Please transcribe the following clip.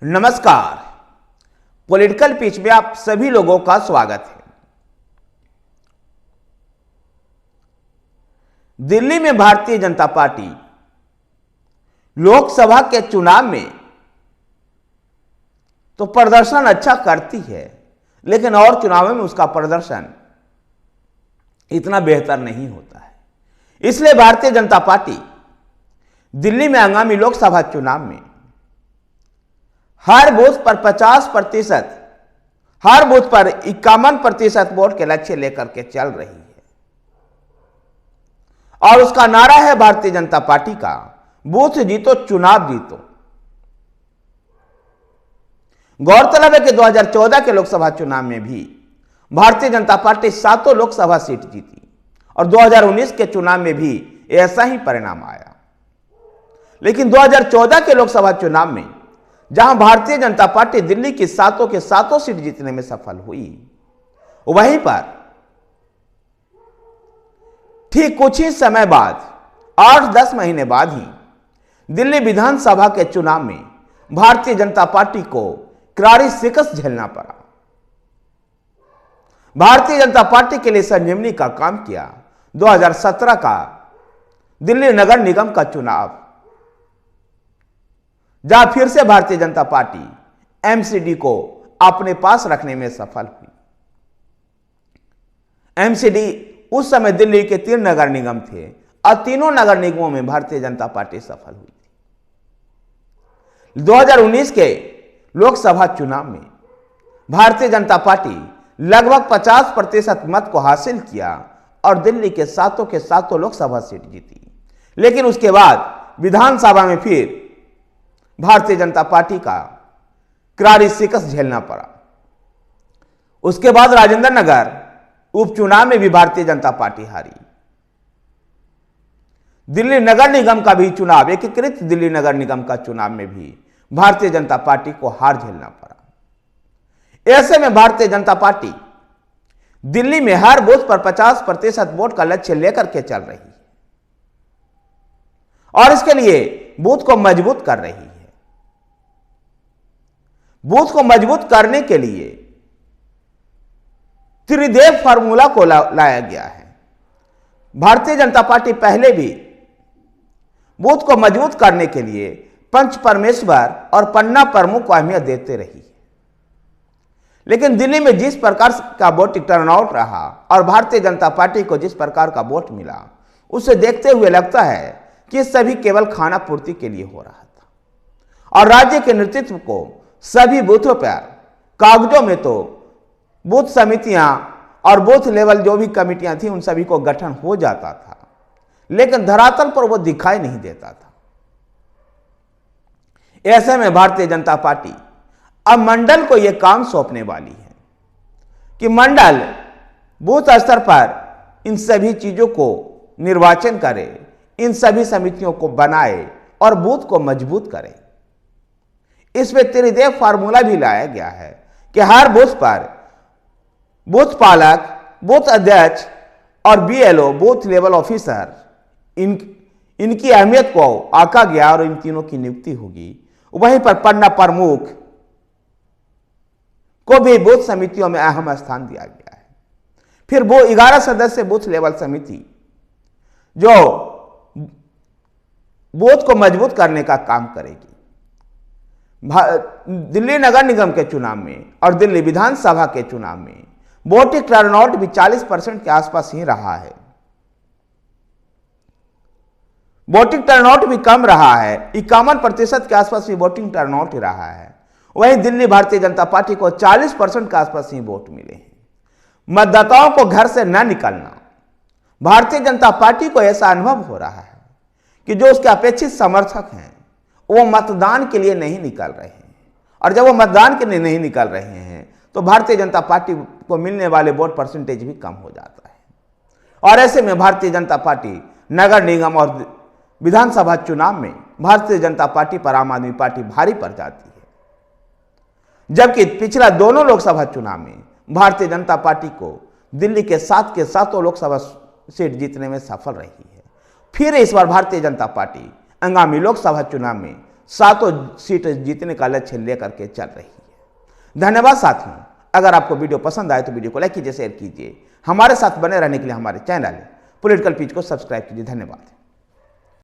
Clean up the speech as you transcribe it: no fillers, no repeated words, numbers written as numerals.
नमस्कार। Political pitch में आप सभी लोगों का स्वागत है। दिल्ली में भारतीय जनता पार्टी लोकसभा के चुनाव में तो प्रदर्शन अच्छा करती है, लेकिन और चुनावों में उसका प्रदर्शन इतना बेहतर नहीं होता है। इसलिए भारतीय जनता पार्टी दिल्ली में आगामी लोकसभा चुनाव में हर बूथ पर 50%, हर बूथ पर 51% वोट के लक्ष्य लेकर के चल रही है। और उसका नारा है भारतीय जनता पार्टी का, बूथ जीतो चुनाव जीतो। गौरतलब है कि 2014 के लोकसभा चुनाव में भी भारतीय जनता पार्टी 7 लोकसभा सीट जीती और 2019 के चुनाव में भी ऐसा ही परिणाम आया। लेकिन 2014 के लोकसभा चुनाव में जहां भारतीय जनता पार्टी दिल्ली की 7 के 7 सीट जीतने में सफल हुई, वहीं पर ठीक कुछ ही समय बाद 8-10 महीने बाद ही दिल्ली विधानसभा के चुनाव में भारतीय जनता पार्टी को करारी शिकस्त झेलना पड़ा। भारतीय जनता पार्टी के लिए संजीवनी का काम किया 2017 का दिल्ली नगर निगम का चुनाव, जहां फिर से भारतीय जनता पार्टी एमसीडी को अपने पास रखने में सफल हुई। एमसीडी उस समय दिल्ली के 3 नगर निगम थे और तीनों नगर निगमों में भारतीय जनता पार्टी सफल हुई थी। 2019 के लोकसभा चुनाव में भारतीय जनता पार्टी लगभग 50% मत को हासिल किया और दिल्ली के 7 के 7 लोकसभा सीट जीती। लेकिन उसके बाद विधानसभा में फिर भारतीय जनता पार्टी का करारी शिकस्त झेलना पड़ा। उसके बाद राजेंद्र नगर उपचुनाव में भी भारतीय जनता पार्टी हारी। दिल्ली नगर निगम का भी चुनाव, एकीकृत दिल्ली नगर निगम का चुनाव में भी भारतीय जनता पार्टी को हार झेलना पड़ा। ऐसे में भारतीय जनता पार्टी दिल्ली में हर बूथ पर 50% वोट का लक्ष्य लेकर के चल रही है और इसके लिए बूथ को मजबूत कर रही है। बूथ को मजबूत करने के लिए त्रिदेव फार्मूला को लाया गया है। भारतीय जनता पार्टी पहले भी बूथ को मजबूत करने के लिए पंच परमेश्वर और पन्ना प्रमुख को अहमियत देते रही। लेकिन दिल्ली में जिस प्रकार का वोटिंग टर्नआउट रहा और भारतीय जनता पार्टी को जिस प्रकार का वोट मिला, उसे देखते हुए लगता है कि सभी केवल खाना पूर्ति के लिए हो रहा था और राज्य के नेतृत्व को सभी बूथों पर कागजों में तो बूथ समितियां और बूथ लेवल जो भी कमिटियां थी उन सभी को गठन हो जाता था, लेकिन धरातल पर वो दिखाई नहीं देता था। ऐसे में भारतीय जनता पार्टी अब मंडल को यह काम सौंपने वाली है कि मंडल बूथ स्तर पर इन सभी चीजों को निर्वाचन करे, इन सभी समितियों को बनाए और बूथ को मजबूत करे। इसमें त्रिदेव फार्मूला भी लाया गया है कि हर बूथ पर बूथ पालक, बूथ अध्यक्ष और बीएलओ, बूथ लेवल ऑफिसर, इनकी अहमियत को आंका गया और इन तीनों की नियुक्ति होगी। वहीं पर पन्ना प्रमुख को भी बूथ समितियों में अहम स्थान दिया गया है। फिर वो 11 सदस्य बूथ लेवल समिति जो बूथ को मजबूत करने का काम करेगी। दिल्ली नगर निगम के चुनाव में और दिल्ली विधानसभा के चुनाव में वोटिंग टर्नआउट भी 40% के आसपास ही रहा है। वोटिंग टर्नआउट भी कम रहा है, 51% के आसपास ही वोटिंग टर्नआउट रहा है। वहीं दिल्ली भारतीय जनता पार्टी को 40% के आसपास ही वोट मिले हैं। मतदाताओं को घर से न निकलना, भारतीय जनता पार्टी को ऐसा अनुभव हो रहा है कि जो उसके अपेक्षित समर्थक हैं वो मतदान के लिए नहीं निकल रहे हैं, और जब वो मतदान के लिए नहीं निकल रहे हैं तो भारतीय जनता पार्टी को मिलने वाले वोट परसेंटेज भी कम हो जाता है। और ऐसे में भारतीय जनता पार्टी नगर निगम और विधानसभा चुनाव में भारतीय जनता पार्टी पर आम आदमी पार्टी भारी पड़ जाती है, जबकि पिछला दोनों लोकसभा चुनाव में भारतीय जनता पार्टी को दिल्ली के 7 के 7 लोकसभा सीट जीतने में सफल रही है। फिर इस बार भारतीय जनता पार्टी आगामी लोकसभा चुनाव में सातों सीट जीतने का लक्ष्य लेकर के चल रही है। धन्यवाद साथियों। अगर आपको वीडियो पसंद आए तो वीडियो को लाइक कीजिए, शेयर कीजिए। हमारे साथ बने रहने के लिए हमारे चैनल पॉलिटिकल पिच को सब्सक्राइब कीजिए। धन्यवाद।